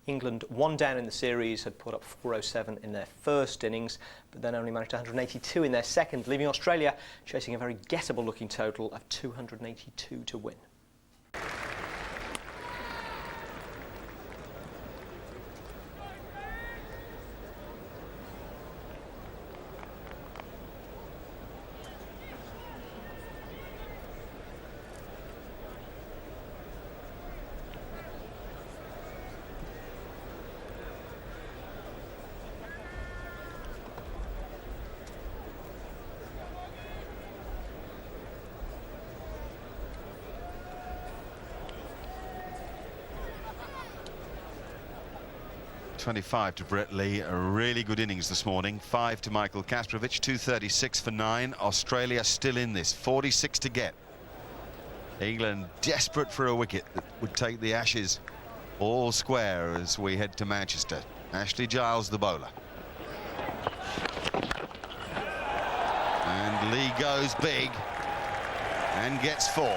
England, one down in the series, had put up 407 in their first innings, but then only managed 182 in their second, leaving Australia chasing a very gettable looking total of 282 to win. .25 to Brett Lee, a really good innings this morning. 5 to Michael Kasperovich, 236 for 9. Australia still in this, 46 to get. England desperate for a wicket that would take the Ashes all square as we head to Manchester. Ashley Giles, the bowler. And Lee goes big and gets 4.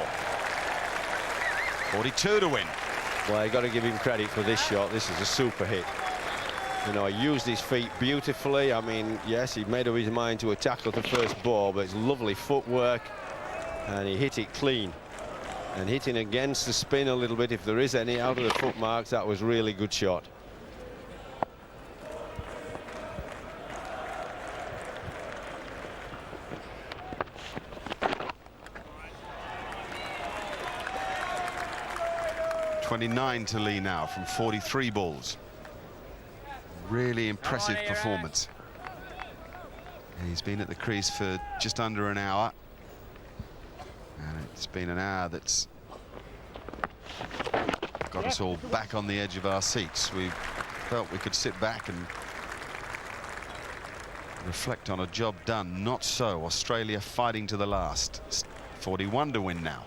42 to win. Well, you got to give him credit for this shot. This is a super hit. You know, he used his feet beautifully. I mean, yes, he made up his mind to tackle the first ball, but it's lovely footwork, and he hit it clean. And hitting against the spin a little bit, if there is any, out of the foot marks, that was really good shot. .29 to Lee now from 43 balls. Really impressive performance. He's been at the crease for just under an hour, and it's been an hour that's got us all back on the edge of our seats. We felt we could sit back and reflect on a job done. Not so. Australia fighting to the last. 41 to win now.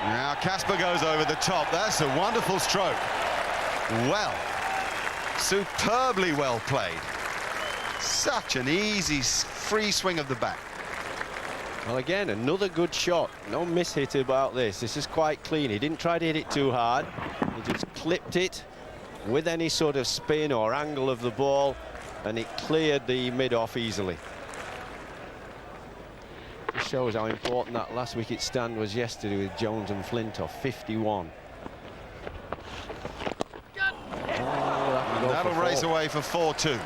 Now Casper goes over the top. That's a wonderful stroke. Well, superbly well played. Such an easy free swing of the bat. Well, again, another good shot. No miss-hit about this. This is quite clean. He didn't try to hit it too hard. He just clipped it with any sort of spin or angle of the ball, and it cleared the mid-off easily. This shows how important that last wicket stand was yesterday with Jones and Flintoff, 51. That'll race away for 4-2.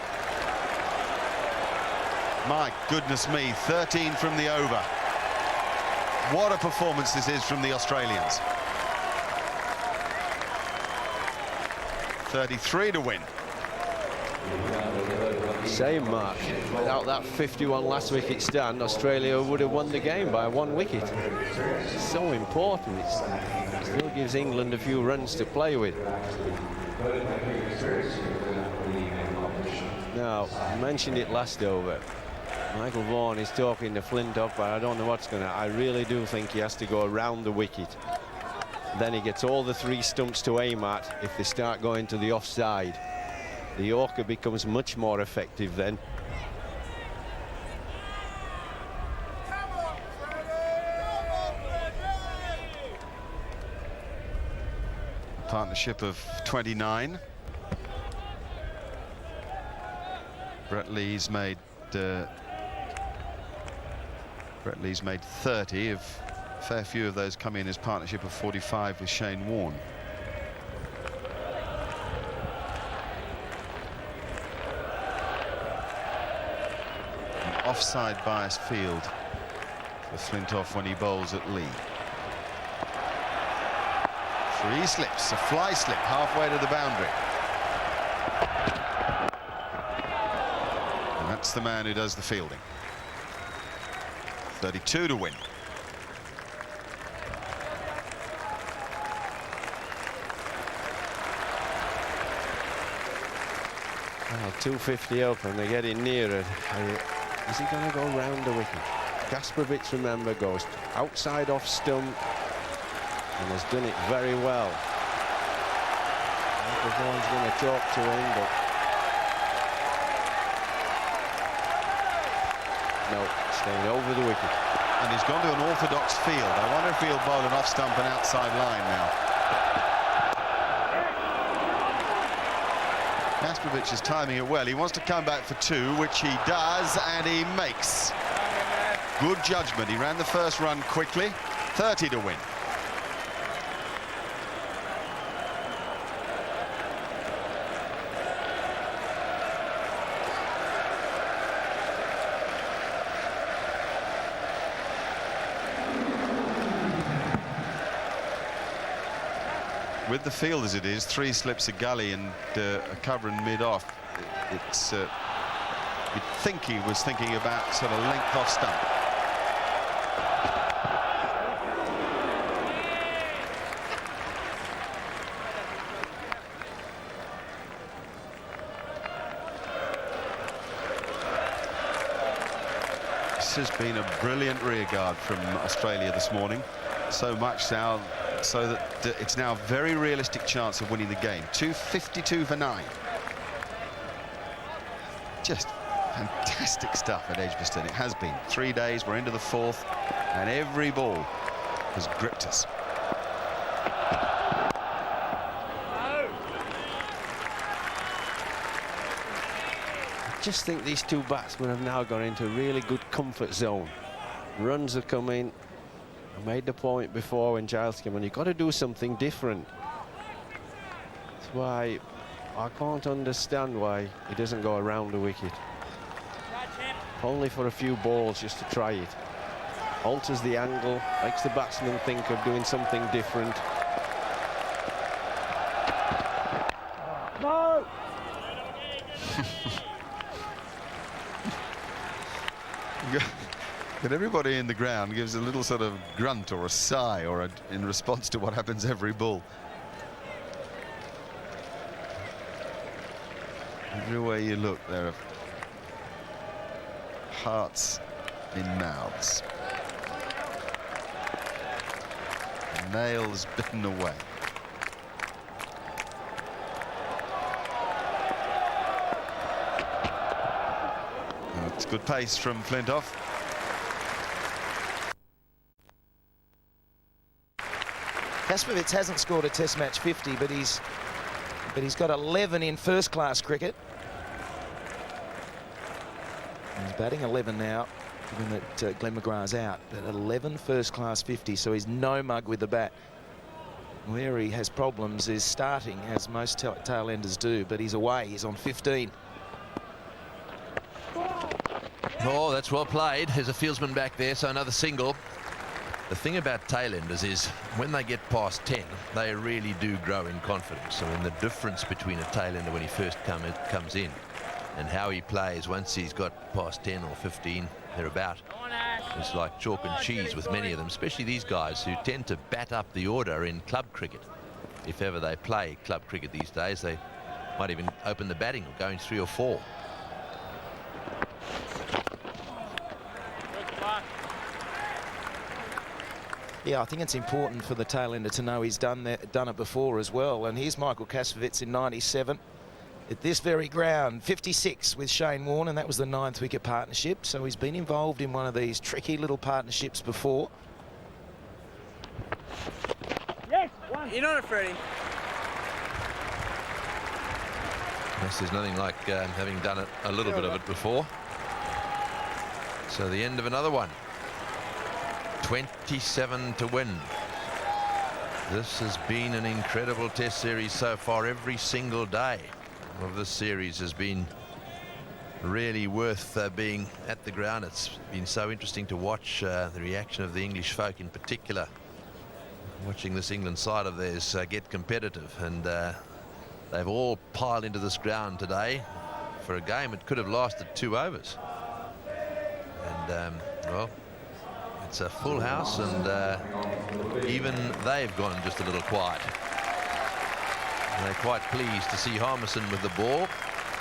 My goodness me, 13 from the over. What a performance this is from the Australians. 33 to win. Same mark. Without that 51 last wicket stand, Australia would have won the game by 1 wicket. It's so important. It still gives England a few runs to play with. Now, I mentioned it last over. Michael Vaughan is talking to Flintoff, but I don't know what's going to. I really do think he has to go around the wicket. Then he gets all the 3 stumps to aim at if they start going to the offside. The Yorker becomes much more effective then. Partnership of 29. Brett Lee's made 30. A fair few of those come in as partnership of 45 with Shane Warne. An offside bias field for Flintoff when he bowls at Lee. 3 slips, a fly slip halfway to the boundary. And that's the man who does the fielding. 32 to win. Well, 250 up and they're getting nearer. Is he going to go round the wicket? Kasprovic, remember, goes outside off stump and has done it very well. Michael Vaughan's going to talk to him, but no, staying over the wicket. And he's gone to an orthodox field. I wonder if he'll bowl an off stump and outside line now. Kasprovic is timing it well. He wants to come back for 2, which he does, and he makes. Good judgment. He ran the first run quickly. 30 to win. With the field as it is, 3 slips a gully and a cover in mid-off, it's you'd think he was thinking about sort of length off stump. This has been a brilliant rearguard from Australia this morning, so much now so that it's now a very realistic chance of winning the game. 252 for 9. Just fantastic stuff at Edgbaston. It has been 3 days, we're into the 4th, and every ball has gripped us. I just think these 2 batsmen have now gone into a really good comfort zone. Runs are coming. I made the point before when Giles came on, you've got to do something different. That's why I can't understand why he doesn't go around the wicket. Only for a few balls just to try it. Alters the angle, makes the batsman think of doing something different. No! And everybody in the ground gives a little sort of grunt or a sigh or in response to what happens every ball. Everywhere you look, there are hearts in mouths. Nails bitten away. It's good pace from Flintoff. Kasprovic hasn't scored a Test match 50, but he's got 11 in first-class cricket. He's batting 11 now, given that Glenn McGrath's out. But 11 first-class 50, so he's no mug with the bat. Where he has problems is starting, as most tail-enders do, but he's away. He's on 15. Oh, that's well played. There's a fieldsman back there, so another single. The thing about tail-enders is when they get past 10, they really do grow in confidence. I mean, the difference between a tail-ender when he first comes in and how he plays once he's got past 10 or 15, they're about. It's like chalk and cheese with many of them, especially these guys who tend to bat up the order in club cricket. If ever they play club cricket these days, they might even open the batting or going 3 or 4. Yeah, I think it's important for the tail-ender to know he's done it before as well. And here's Michael Kasprovic in 97 at this very ground, 56 with Shane Warne, and that was the 9th wicket partnership. So he's been involved in one of these tricky little partnerships before. Yes, one. You're not afraid. Yes, there's nothing like having done it, a little bit of it before. So the end of another one. 27 to win. This has been an incredible Test series so far. Every single day of this series has been really worth being at the ground. It's been so interesting to watch the reaction of the English folk in particular, watching this England side of theirs get competitive, and they've all piled into this ground today for a game that could have lasted 2 overs. And well, it's a full house, and even they've gone just a little quiet. And they're quite pleased to see Harmison with the ball.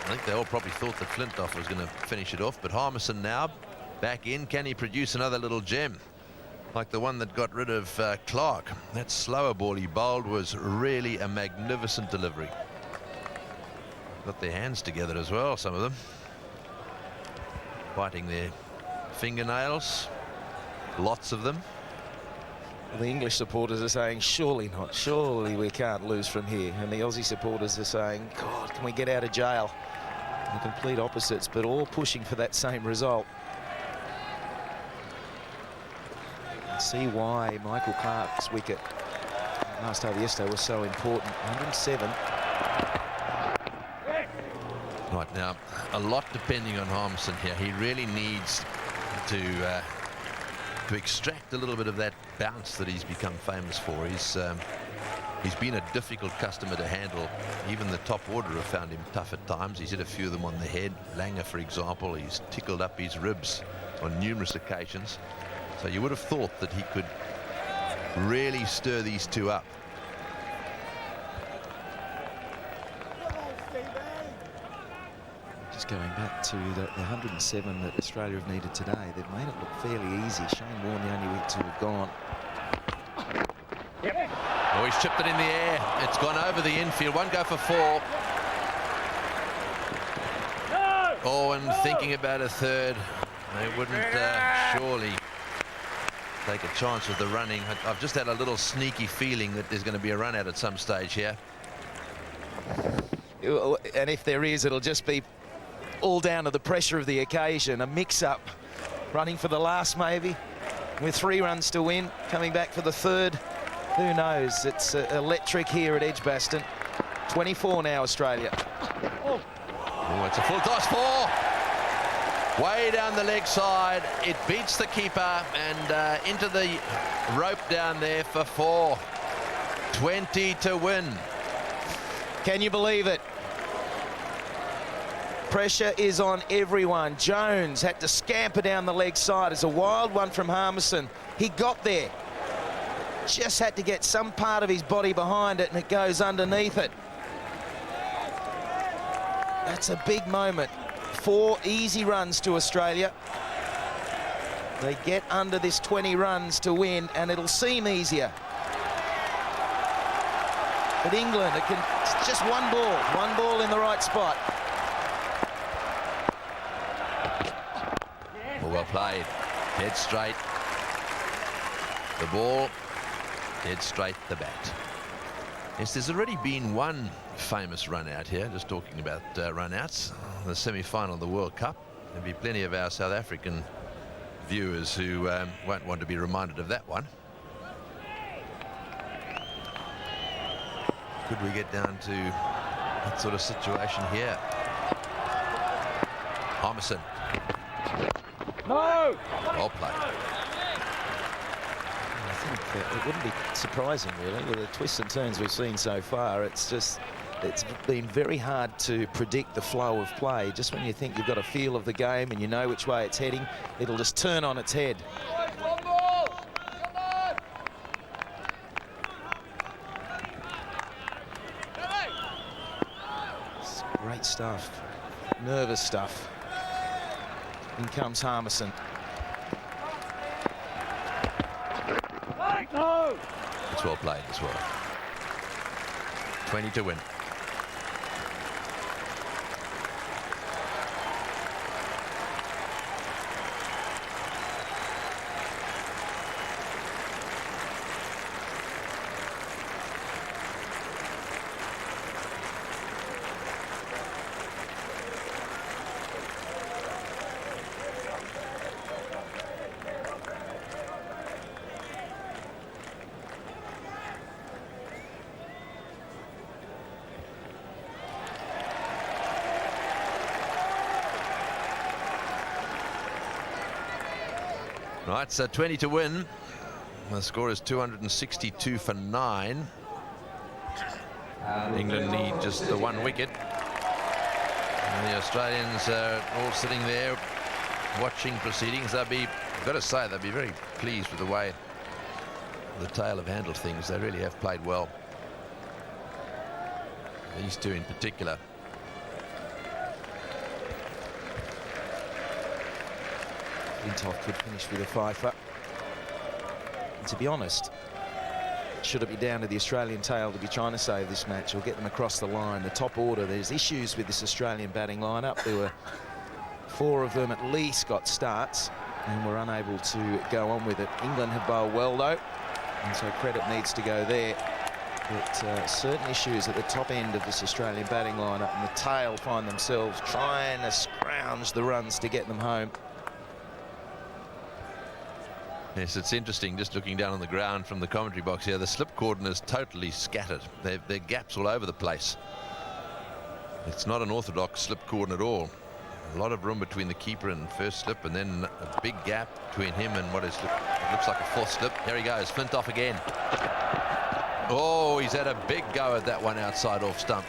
I think they all probably thought that Flintoff was going to finish it off, but Harmison now back in. Can he produce another little gem like the one that got rid of Clark? That slower ball he bowled was really a magnificent delivery. Got their hands together as well, some of them. Biting their fingernails. Lots of them. The English supporters are saying, surely not, surely we can't lose from here. And the Aussie supporters are saying, God, can we get out of jail? The complete opposites, but all pushing for that same result. And see why Michael Clark's wicket last over yesterday was so important. 107. Right, now, a lot depending on Harmison here. He really needs to extract a little bit of that bounce that he's become famous for. He's been a difficult customer to handle. Even the top order have found him tough at times. He's hit a few of them on the head. Langer, for example, he's tickled up his ribs on numerous occasions. So you would have thought that he could really stir these two up. Just going back to the 107 that Australia have needed today, they've made it look fairly easy. Shane Warne, the only wicket to have gone. Oh, he's chipped it in the air. It's gone over the infield. One go for 4. Oh, and thinking about a third. They wouldn't surely take a chance with the running. I've just had a little sneaky feeling that there's going to be a run out at some stage here. And if there is, it'll just be all down to the pressure of the occasion. A mix-up, running for the last maybe, with 3 runs to win, coming back for the third. Who knows? It's electric here at EDGBASTON. 24 now, Australia. Oh, it's a full toss 4. Way down the leg side. It beats the keeper and into the rope down there for 4. 20 to win. Can you believe it? Pressure is on everyone. Jones had to scamper down the leg side. It's a wild one from Harmison. He got there. Just had to get some part of his body behind it, and it goes underneath it. That's a big moment. 4 easy runs to Australia. They get under this 20 runs to win, and it'll seem easier. But England, it's just one ball in the right spot. Well played. Dead straight. The ball, dead straight the bat. Yes, there's already been one famous run out here, just talking about run outs. The semi-final of the World Cup. There'll be plenty of our South African viewers who won't want to be reminded of that one. Could we get down to that sort of situation here? Harmison. No! Well played. I think it wouldn't be surprising, really, with the twists and turns we've seen so far. It's been very hard to predict the flow of play. Just when you think you've got a feel of the game and you know which way it's heading, it'll just turn on its head. It's great stuff. Nervous stuff. In comes Harmison. No! It's well played as well. 20 to win. Right, so 20 to win. The score is 262 for 9. England need just the 1 wicket. And the Australians are all sitting there watching proceedings. I've got to say, they'll be very pleased with the way the tail have handled things. They really have played well. These two in particular. Flintoff could finish with a fifer. And to be honest, should it be down to the Australian tail to be trying to save this match or get them across the line? The top order, there's issues with this Australian batting lineup. There were 4 of them at least got starts and were unable to go on with it. England have bowled well though, and so credit needs to go there. But certain issues at the top end of this Australian batting lineup, and the tail find themselves trying to scrounge the runs to get them home. Yes, it's interesting just looking down on the ground from the commentary box here. The slip cordon is totally scattered. There are gaps all over the place. It's not an orthodox slip cordon at all. A lot of room between the keeper and first slip, and then a big gap between him and what looks like a 4th slip. Here he goes, Flintoff again. Oh, he's had a big go at that one outside off stump.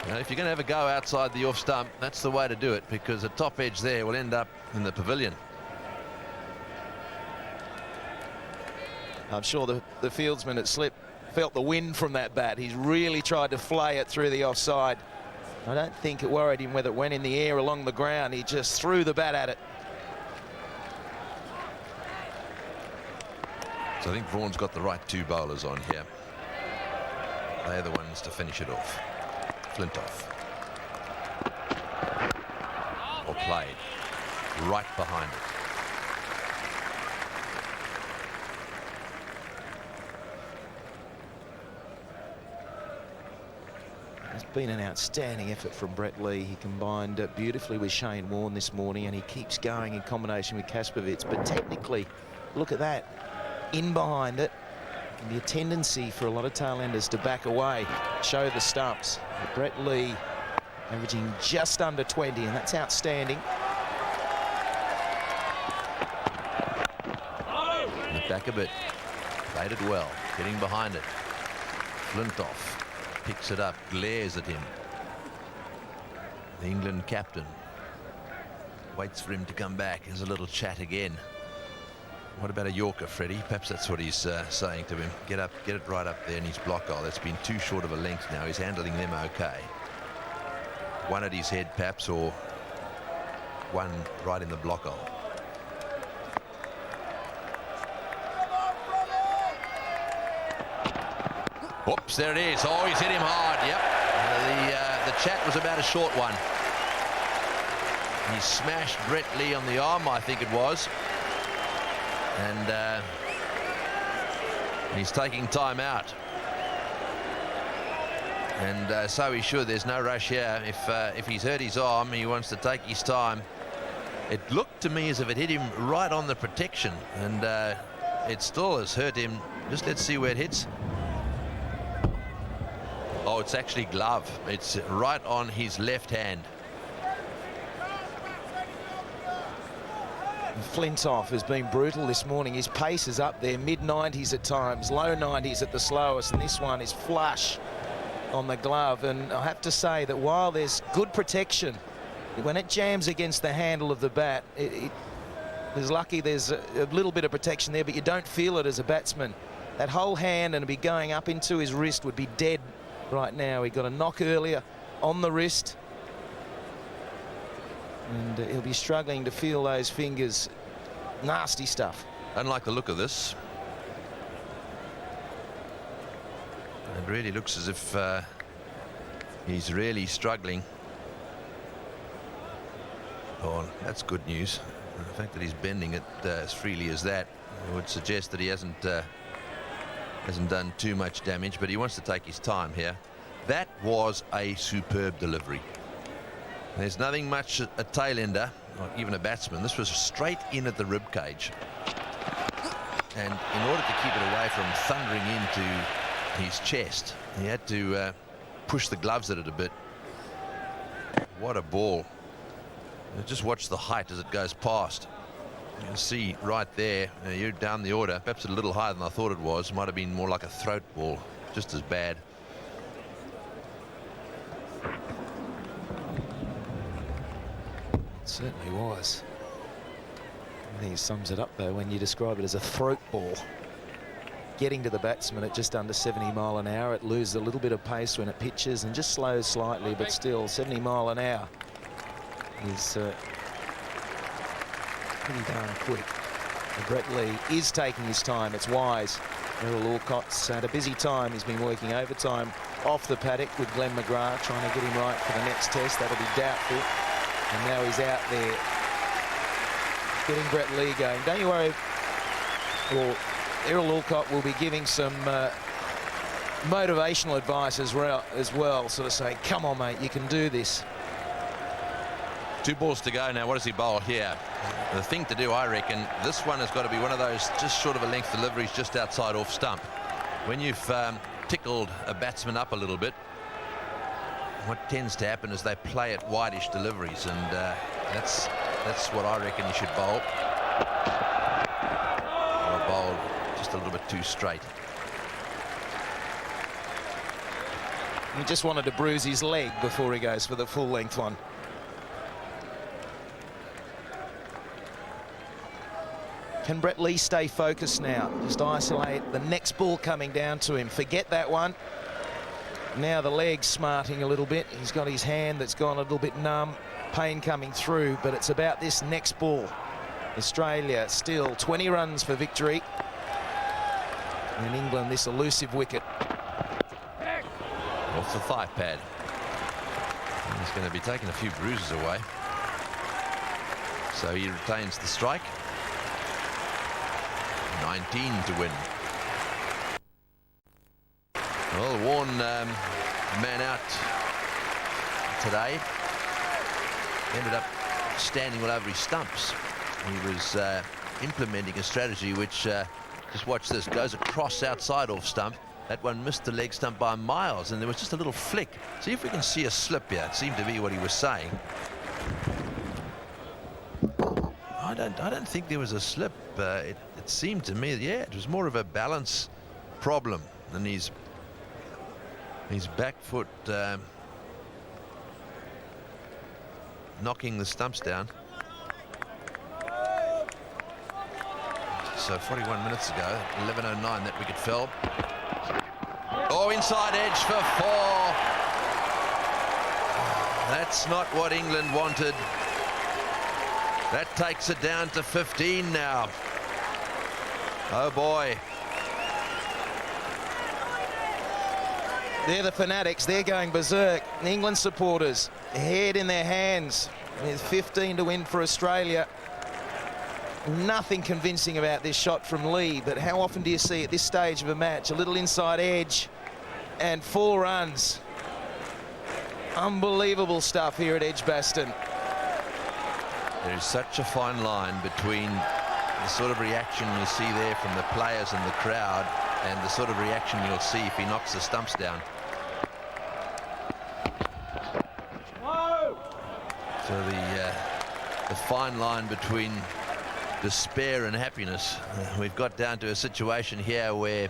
Now, if you're going to have a go outside the off stump, that's the way to do it, because the top edge there will end up in the pavilion. I'm sure the fieldsman at slip felt the wind from that bat. He's really tried to flay it through the offside. I don't think it worried him whether it went in the air along the ground. He just threw the bat at it. So I think Vaughan's got the right 2 bowlers on here. They're the ones to finish it off. Flintoff. Or played right behind it. It's been an outstanding effort from Brett Lee. He combined beautifully with Shane Warne this morning, and he keeps going in combination with Kaspervitz. But technically, look at that. In behind it, and the tendency for a lot of tailenders to back away, show the stumps. But Brett Lee averaging just under 20, and that's outstanding. In the back of it, played it well, getting behind it. Flintoff picks it up, glares at him. The England captain waits for him to come back. There's a little chat again. What about a Yorker, Freddie? Perhaps that's what he's saying to him. Get up, get it right up there in his block hole. That's been too short of a length now. He's handling them okay. One at his head, perhaps, or one right in the block hole. Whoops, there it is. Oh, he's hit him hard. Yep. The chat was about a short one. He smashed Brett Lee on the arm, I think it was. And he's taking time out. And so he should. There's no rush here. If he's hurt his arm, he wants to take his time. It looked to me as if it hit him right on the protection, and it still has hurt him. Just let's see where it hits. Oh, it's actually glove. It's right on his left hand. Flintoff has been brutal this morning. His pace is up there, mid-90s at times, low 90s at the slowest, and this one is flush on the glove. And I have to say that while there's good protection, when it jams against the handle of the bat, there's lucky there's a little bit of protection there, but you don't feel it as a batsman. That whole hand and it'd be going up into his wrist would be dead right now. He got a knock earlier on the wrist, and he'll be struggling to feel those fingers. Nasty stuff. I don't like the look of this. It really looks as if he's really struggling. Oh, that's good news. The fact that he's bending it as freely as that would suggest that he hasn't done too much damage, but he wants to take his time here. That was a superb delivery. There's nothing much a tailender, or even a batsman. This was straight in at the rib cage, and in order to keep it away from thundering into his chest, he had to push the gloves at it a bit. What a ball. Just watch the height as it goes past. You can see right there, you're down the order, perhaps a little higher than I thought it was. Might have been more like a throat ball, just as bad. It certainly was. I think it sums it up though when you describe it as a throat ball. Getting to the batsman at just under 70 mile an hour, it loses a little bit of pace when it pitches and just slows slightly, but still 70 mile an hour is pretty darn quick. And Brett Lee is taking his time. It's wise. Errol Alcott's had a busy time. He's been working overtime off the paddock with Glenn McGrath, trying to get him right for the next test. That'll be doubtful. And now he's out there getting Brett Lee going. Don't you worry. Well, Errol Alcott will be giving some motivational advice as well, sort of saying, come on, mate, you can do this. 2 balls to go now. What does he bowl here? The thing to do, I reckon, this one has got to be one of those just short of a length deliveries just outside off stump. When you've tickled a batsman up a little bit, what tends to happen is they play at wideish deliveries, and that's what I reckon he should bowl. Or bowl just a little bit too straight. He just wanted to bruise his leg before he goes for the full length one. Can Brett Lee stay focused now? Just isolate the next ball coming down to him. Forget that one. Now the leg's smarting a little bit. He's got his hand that's gone a little bit numb. Pain coming through, but it's about this next ball. Australia still 20 runs for victory. And England, this elusive wicket. Off the thigh pad. And he's going to be taking a few bruises away. So he retains the strike. 19 to win. Well, Warne man out today. Ended up standing all over his stumps. He was implementing a strategy which, just watch this, goes across outside off stump. That one missed the leg stump by miles, and there was just a little flick. See if we can see a slip here. It seemed to be what he was saying. I don't think there was a slip. It seemed to me, yeah, it was more of a balance problem than his back foot knocking the stumps down. So 41 minutes ago, 11:09, that wicket fell. Oh, inside edge for 4. That's not what England wanted. That takes it down to 15 now. Oh boy. They're the fanatics. They're going berserk. The England supporters, head in their hands. There's 15 to win for Australia. Nothing convincing about this shot from Lee, but how often do you see at this stage of a match a little inside edge and 4 runs? Unbelievable stuff here at Edgbaston. There is such a fine line between the sort of reaction you see there from the players and the crowd and the sort of reaction you'll see if he knocks the stumps down. So the fine line between despair and happiness. We've got down to a situation here where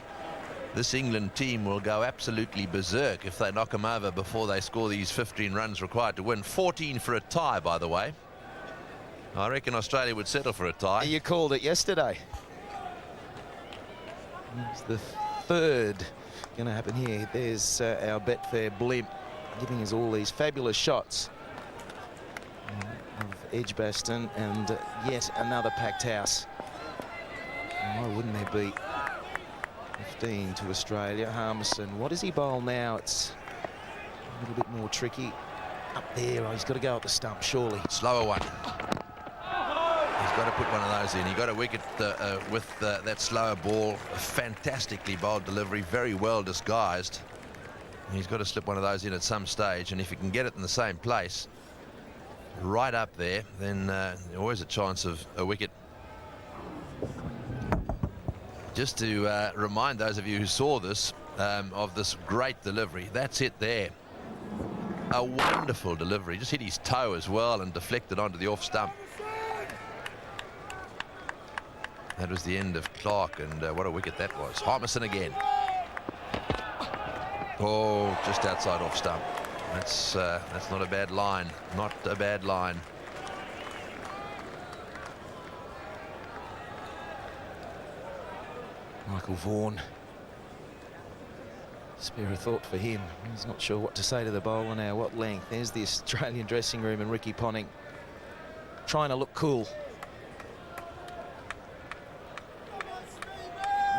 this England team will go absolutely berserk if they knock them over before they score these 15 runs required to win. 14 for a tie, by the way. I reckon Australia would settle for a tie. You called it yesterday. It's the third going to happen here. There's our Betfair blimp giving us all these fabulous shots of Edgbaston, and yet another packed house. And why wouldn't there be? 15 to Australia. Harmison, what does he bowl now? It's a little bit more tricky. Up there, oh, he's got to go up the stump, surely. Slower one. He's got to put one of those in. He got a wicket with that slower ball. A fantastically bowled delivery, very well disguised. He's got to slip one of those in at some stage, and if he can get it in the same place, right up there, then always a chance of a wicket. Just to remind those of you who saw this of this great delivery, that's it there. A wonderful delivery. Just hit his toe as well and deflected onto the off stump. That was the end of Clark, and what a wicket that was. Harmison again. Oh, just outside off stump. That's not a bad line. Not a bad line. Michael Vaughan. Spare a thought for him. He's not sure what to say to the bowler now. What length? There's the Australian dressing room and Ricky Ponting trying to look cool.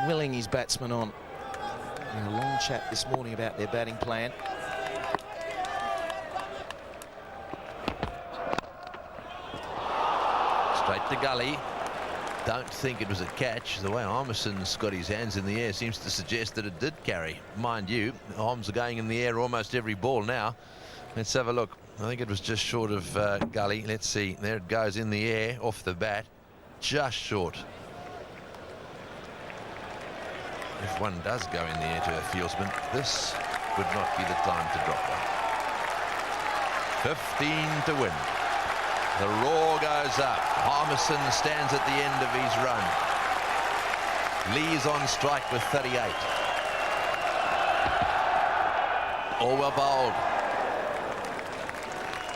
willing his batsmen on. In a long chat this morning about their batting plan. Straight to gully. Don't think it was a catch. The way Armison's got his hands in the air seems to suggest that it did carry. Mind you, arms are going in the air almost every ball now. Let's have a look. I think it was just short of gully. Let's see. There it goes in the air off the bat. Just short. If one does go in the air to a fieldsman, this would not be the time to drop one. 15 to win. The roar goes up. Armisen stands at the end of his run. Lee's on strike with 38. All well bowled.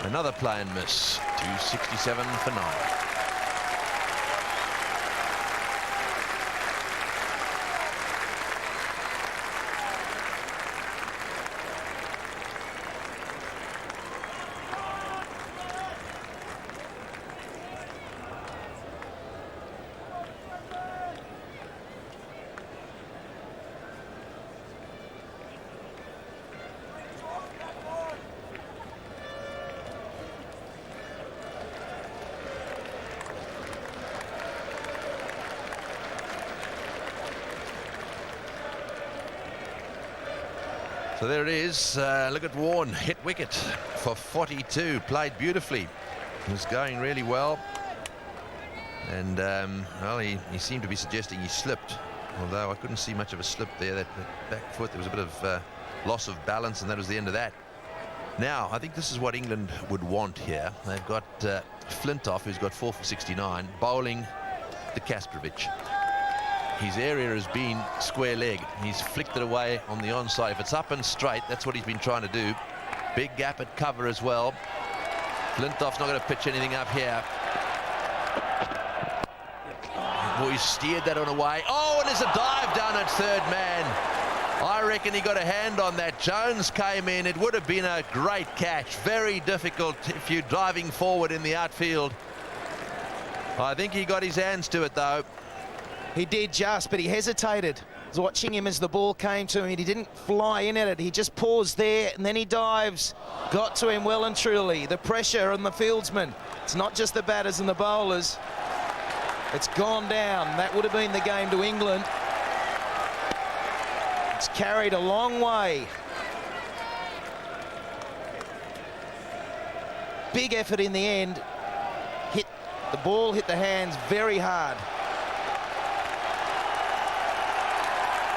Another play and miss. 267 for 9. So there it is. Look at Warne, hit wicket for 42, played beautifully. He was going really well. And, well, he seemed to be suggesting he slipped, although I couldn't see much of a slip there. That back foot, there was a bit of loss of balance, and that was the end of that. Now, I think this is what England would want here. They've got Flintoff, who's got 4 for 69, bowling the Kasparovich. His area has been square leg. He's flicked it away on the onside. If it's up and straight, that's what he's been trying to do. Big gap at cover as well. Flintoff's not going to pitch anything up here. Oh, he steered that on away. Oh, and there's a dive down at third man. I reckon he got a hand on that. Jones came in. It would have been a great catch. Very difficult if you're driving forward in the outfield. I think he got his hands to it, though. He did just, but he hesitated. I was watching him as the ball came to him. He didn't fly in at it. He just paused there, and then he dives. Got to him well and truly. The pressure on the fieldsman. It's not just the batters and the bowlers. It's gone down. That would have been the game to England. It's carried a long way. Big effort in the end. The ball hit the hands very hard.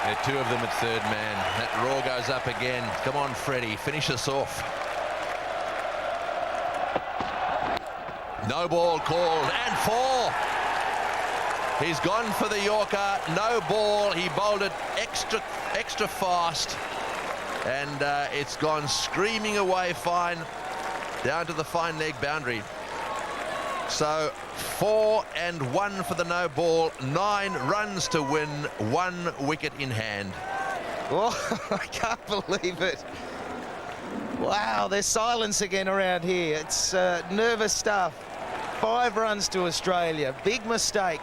There are 2 of them at third man. That roar goes up again. Come on, Freddie, finish us off. No ball called, and 4. He's gone for the Yorker. No ball. He bowled it extra fast, and it's gone screaming away fine down to the fine leg boundary. So 4 and 1 for the no ball. 9 runs to win. 1 wicket in hand. Oh, I can't believe it. Wow, there's silence again around here. It's nervous stuff. 5 runs to Australia. Big mistake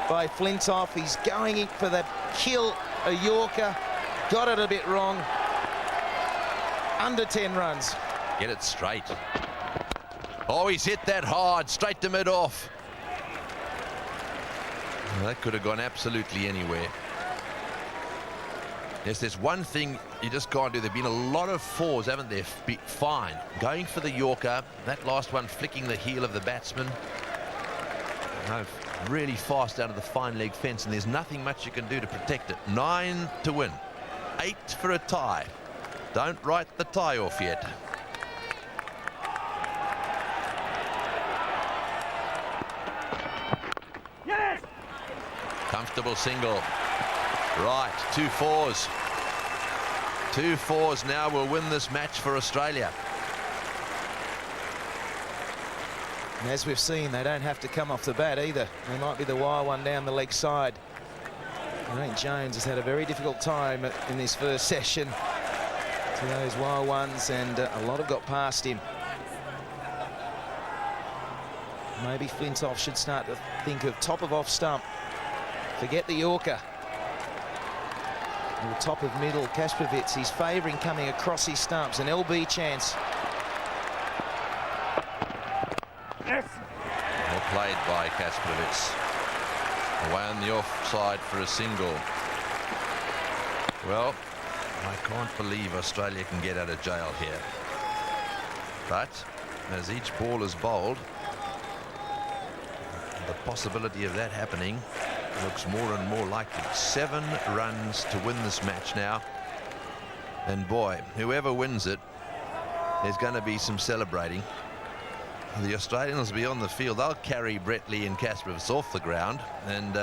by Flintoff. He's going in for the kill, a Yorker. Got it a bit wrong. Under 10 runs. Get it straight. Oh, he's hit that hard, straight to mid-off. Well, that could have gone absolutely anywhere. Yes, there's one thing you just can't do. There have been a lot of 4s, haven't there? Fine. Going for the Yorker. That last one flicking the heel of the batsman. No, really fast out of the fine leg fence, and there's nothing much you can do to protect it. 9 to win. 8 for a tie. Don't write the tie off yet. Comfortable single. Right, 2 4s. 2 4s now will win this match for Australia. And as we've seen, they don't have to come off the bat either. They might be the wire one down the leg side. I think Jones has had a very difficult time in this first session to those wire ones, and a lot have got past him. Maybe Flintoff should start to think of top of off stump. Forget the Yorker. the top of middle, Kasprowicz, he's favouring coming across his stumps. An LB chance. Well played by Kasprowicz. Away on the offside for a single. Well, I can't believe Australia can get out of jail here. But as each ball is bowled, the possibility of that happening looks more and more likely. 7 runs to win this match now. And boy, whoever wins it, there's going to be some celebrating. The Australians will be on the field. They'll carry Brett Lee and Kasprowicz off the ground. And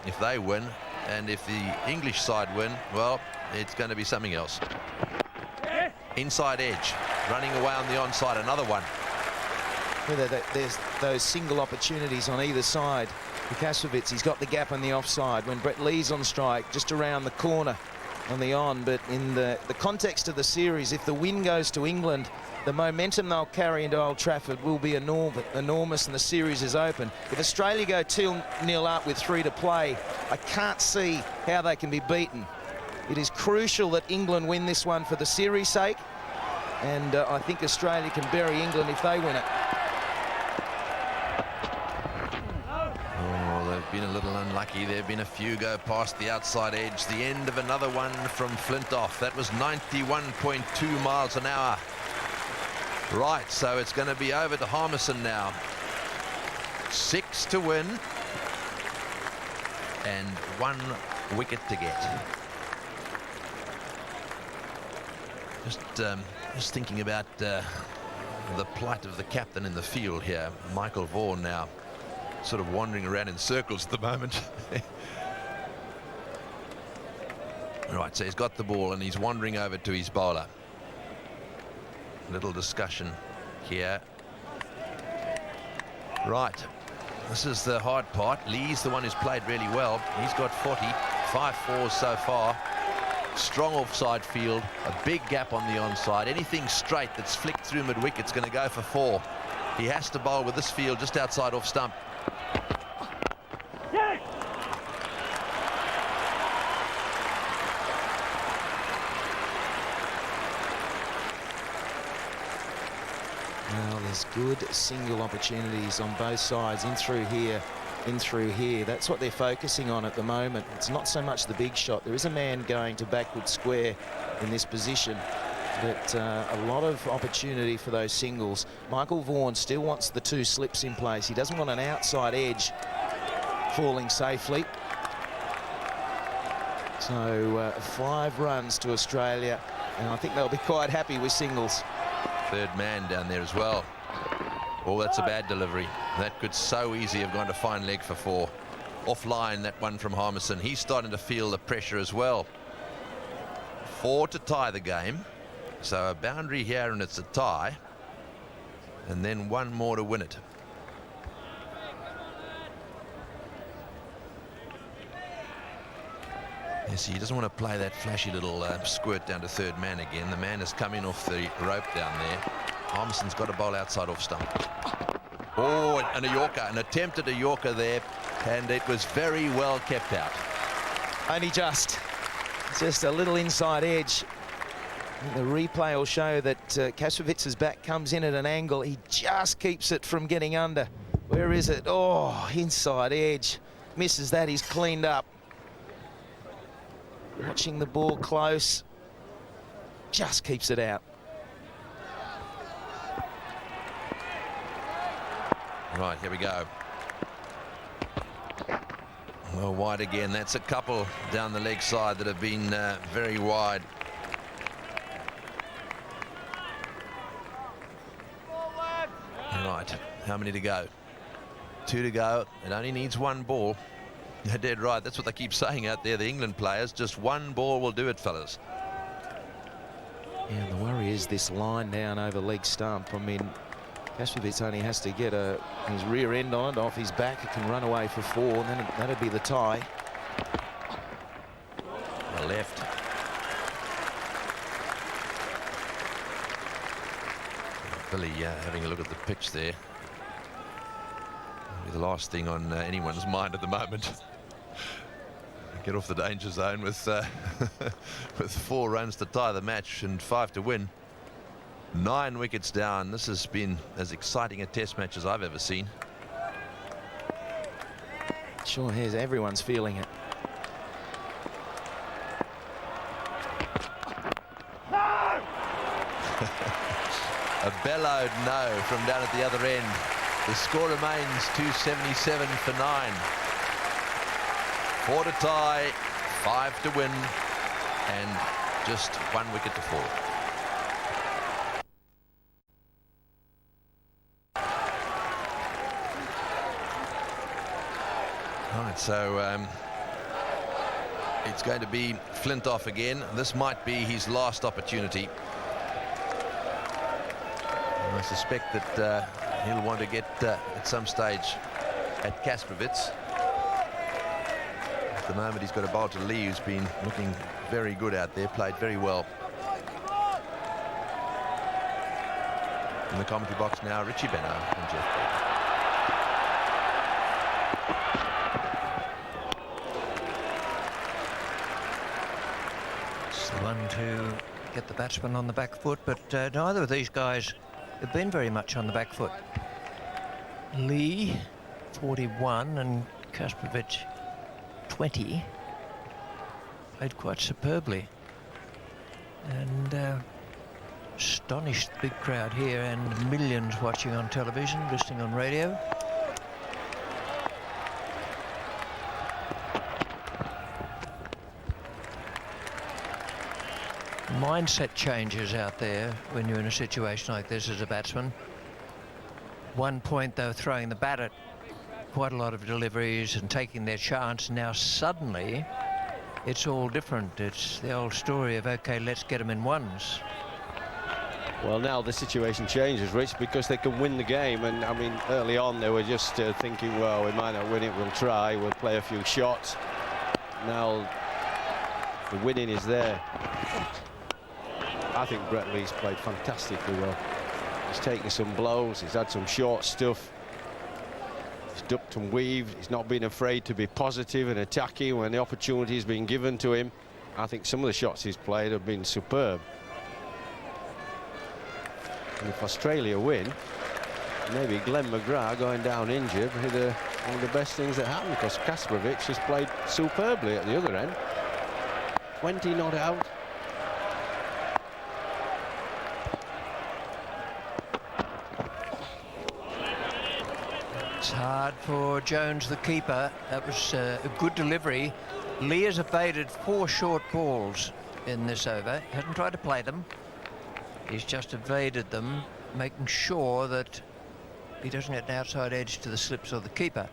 if they win, and if the English side win, well, it's going to be something else. Inside edge, running away on the onside, another one. There's those single opportunities on either side. For Kasprowicz, he's got the gap on the offside. When Brett Lee's on strike, just around the corner on the on. But in the context of the series, if the win goes to England, the momentum they'll carry into Old Trafford will be enormous, and the series is open. If Australia go 2-0 up with 3 to play, I can't see how they can be beaten. It is crucial that England win this one for the series' sake, and I think Australia can bury England if they win it. Oh, they've been a little unlucky. There have been a few go past the outside edge. The end of another one from Flintoff. That was 91.2 miles an hour. Right, so it's going to be over to Harmison now. 6 to win and 1 wicket to get. Just thinking about the plight of the captain in the field here. Michael Vaughan now sort of wandering around in circles at the moment. Right, so he's got the ball and he's wandering over to his bowler. Little discussion here. Right, this is the hard part. Lee's the one who's played really well. He's got 40, 5 fours so far. Strong offside field, a big gap on the onside. Anything straight that's flicked through mid-wicket's going to go for 4. He has to bowl with this field just outside off stump. Well, there's good single opportunities on both sides, in through here, in through here. That's what they're focusing on at the moment. It's not so much the big shot. There is a man going to backward square in this position, but a lot of opportunity for those singles. Michael Vaughan still wants the 2 slips in place. He doesn't want an outside edge falling safely. So 5 runs to Australia, and I think they'll be quite happy with singles. Third man down there as well. Oh, that's a bad delivery. That could so easily have gone to fine leg for 4. Offline, that one from Harmison. He's starting to feel the pressure as well. 4 to tie the game. So a boundary here and it's a tie. And then 1 more to win it. Yes, he doesn't want to play that flashy little squirt down to third man again. The man has come in off the rope down there. Harmison's got a bowl outside off stump. Oh, and a Yorker, an attempt at a Yorker there, and it was very well kept out. Only just a little inside edge. The replay will show that Kasprowicz's bat comes in at an angle. He just keeps it from getting under. Where is it? Oh, inside edge. Misses that, he's cleaned up. Watching the ball close, just keeps it out. Right, here we go. Well, wide again. That's a couple down the leg side that have been very wide. Right, how many to go? 2 to go. It only needs 1 ball. They're dead right. That's what they keep saying out there, the England players. Just 1 ball will do it, fellas. Yeah, and the worry is this line down over leg stump. I mean, Kasprowicz only has to get his rear end on it, off his back. It can run away for 4, and then that'd be the tie. The left. Billy having a look at the pitch there. The last thing on anyone's mind at the moment. get off the danger zone with with 4 runs to tie the match and 5 to win. 9 wickets down. This has been as exciting a test match as I've ever seen. Sure is. Everyone's feeling it. A bellowed no from down at the other end. The score remains 277 for 9. 4 to tie, 5 to win, and just 1 wicket to fall. Right, so it's going to be Flint off again. This might be his last opportunity. And I suspect that he'll want to get at some stage at Kasprowicz. At the moment he's got a bowl to Lee who's been looking very good out there, played very well. In the commentary box now, Richie Benner and Jeff Beck. It's the one to get the batsman on the back foot, but neither of these guys have been very much on the back foot. Lee, 41, and Kasprowicz, 20. Played quite superbly. And astonished big crowd here and millions watching on television, listening on radio. Mindset changes out there when you're in a situation like this as a batsman. One point they were throwing the bat at quite a lot of deliveries and taking their chance. Now suddenly it's all different. It's the old story of, okay, let's get them in ones. Well, now the situation changes, Rich, because they can win the game. And I mean, early on they were just thinking, well, we might not win it, we'll try, we'll play a few shots. Now the winning is there. I think Brett Lee's played fantastically well. He's taken some blows, he's had some short stuff, he's ducked and weaved, he's not been afraid to be positive and attacking when the opportunity has been given to him. I think some of the shots he's played have been superb. And if Australia win, maybe Glenn McGrath going down injured would be one of the best things that happened, because Kasprowicz has played superbly at the other end. 20 not out. It's hard for Jones, the keeper. That was a good delivery. Lee has evaded 4 short balls in this over. He hasn't tried to play them. He's just evaded them, making sure that he doesn't get an outside edge to the slips of the keeper.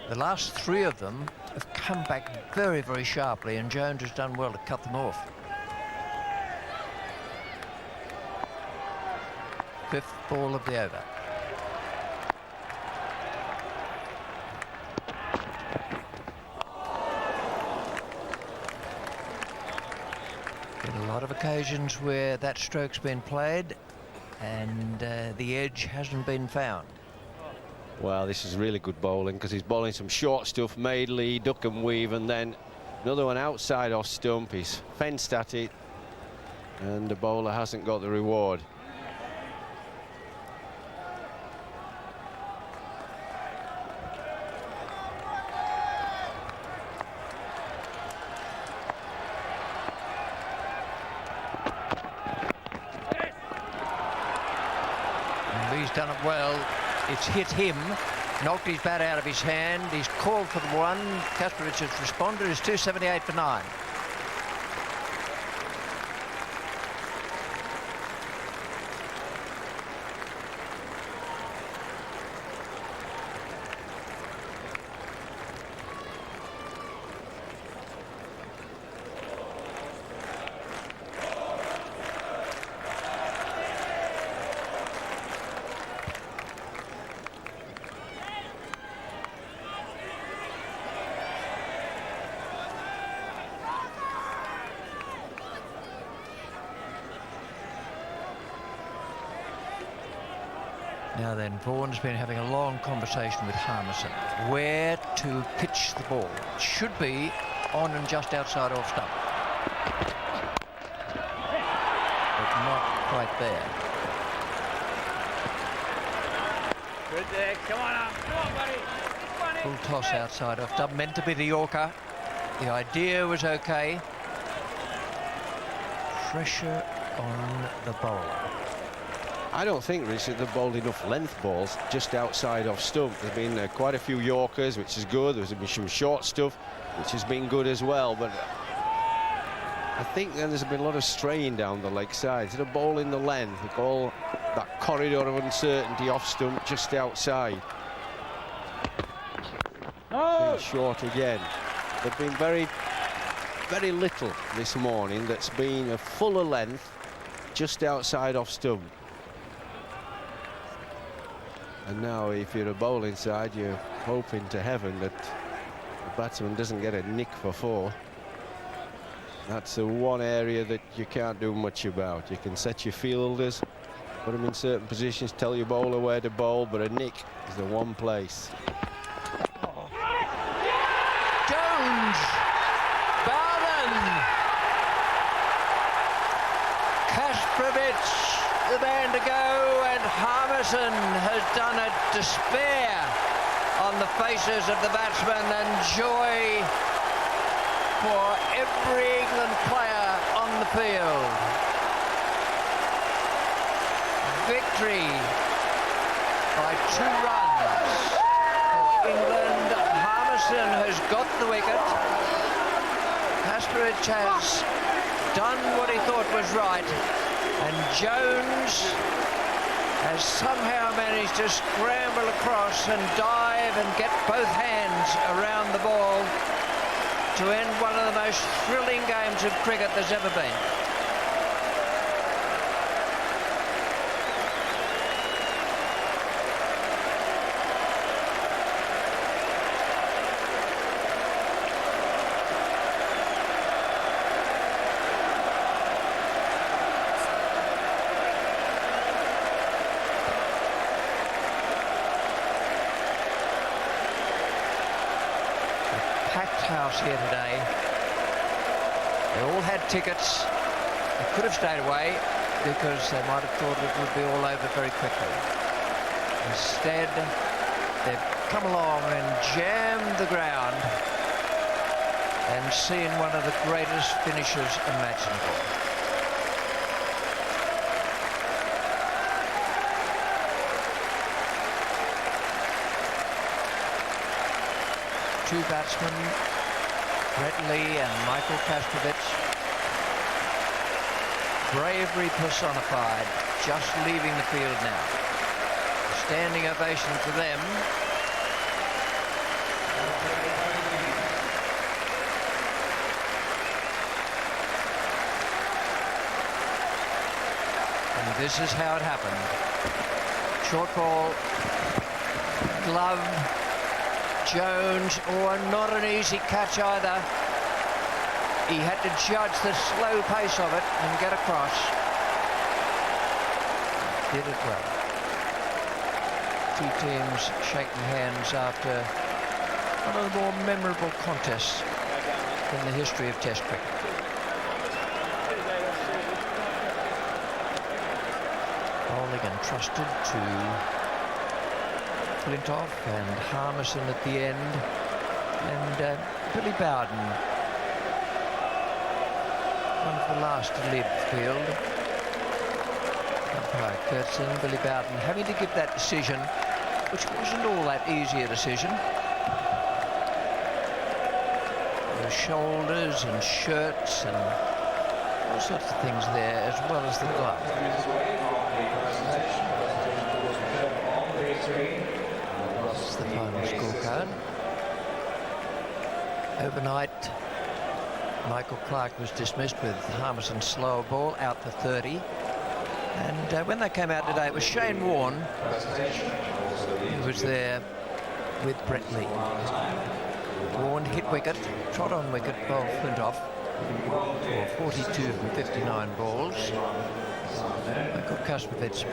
The last 3 of them have come back very, very sharply, and Jones has done well to cut them off. 5th ball of the over. A lot of occasions where that stroke's been played and the edge hasn't been found. Well, this is really good bowling, because he's bowling some short stuff, made Lee duck and weave, and then another one outside off stump. He's fenced at it and the bowler hasn't got the reward. He's done it well. It's hit him, knocked his bat out of his hand. He's called for the one. Kasprowicz has responded. It's 278 for 9. Now then, Vaughan's been having a long conversation with Harmison. Where to pitch the ball. It should be on and just outside off stump. But not quite there. Good there. Come on up. Come on, buddy. Full toss outside off stump. Meant to be the Yorker. The idea was okay. Pressure on the bowler. I don't think, Richard, they've bowled enough length balls just outside off stump. There's been quite a few Yorkers, which is good. There's been some short stuff, which has been good as well. But I think then there's been a lot of strain down the leg side. Instead of bowling the length, they bowl that corridor of uncertainty off stump just outside. Been short again. They've been very little this morning that's been a fuller length just outside off stump. And now, if you're a bowling side, you're hoping to heaven that the batsman doesn't get a nick for 4. That's the one area that you can't do much about. You can set your fielders, put them in certain positions, tell your bowler where to bowl, but a nick is the one place. Jones! Bowden! Kasprowicz, the man to go, and Harmison has done a despair on the faces of the batsmen, and joy for every England player on the field. Victory by 2 runs for England. Harmison has got the wicket. Kasprowicz has done what he thought was right, and Jones has somehow managed to scramble across and dive and get both hands around the ball to end one of the most thrilling games of cricket there's ever been. House here today. They all had tickets. They could have stayed away because they might have thought it would be all over very quickly. Instead, they've come along and jammed the ground and seen one of the greatest finishes imaginable. Two batsmen, Brett Lee and Michael Kasprowicz. Bravery personified, just leaving the field now. Standing ovation for them. And this is how it happened. Short ball, glove, Jones, not an easy catch either. He had to judge the slow pace of it and get across. Did it well. Two teams shaking hands after one of the more memorable contests in the history of Test cricket. Bowling entrusted to Flintoff and Harmison at the end, and Billy Bowden, one of the last to leave the field. Umpire Kurtzen, Billy Bowden having to give that decision, which wasn't all that easy a decision. The shoulders and shirts and all sorts of things there, as well as the glove. The final scorecard. Overnight, Michael Clarke was dismissed with Harmison's slower ball out for 30. And when they came out today, it was Shane Warne who was there with Brett Lee. Warne hit wicket, trot on wicket, bowled Flintoff for 42 from 59 balls. Michael Kasprowicz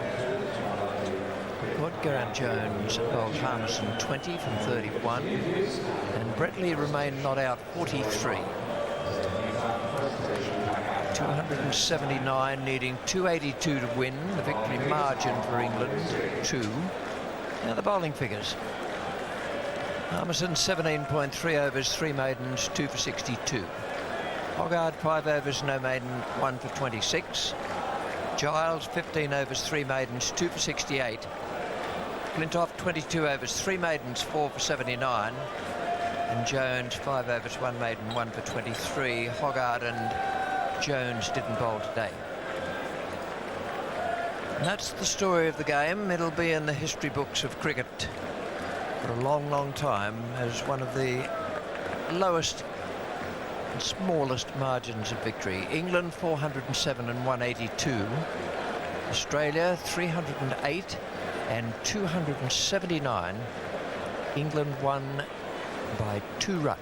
record. Geraint Jones bowled Harmison 20 from 31, and Brett Lee remained not out 43. 279, needing 282 to win. The victory margin for England, 2. Now the bowling figures. Harmison 17.3 overs, 3 maidens, 2 for 62. Hoggard 5 overs, no maiden, 1 for 26. Giles 15 overs, 3 maidens, 2 for 68. Flintoff 22 overs, 3 maidens, 4 for 79. And Jones 5 overs, 1 maiden, 1 for 23. Hoggard and Jones didn't bowl today. And that's the story of the game. It'll be in the history books of cricket for a long, long time as one of the lowest and smallest margins of victory. England 407 and 182. Australia 308 and 279. England won by 2 runs.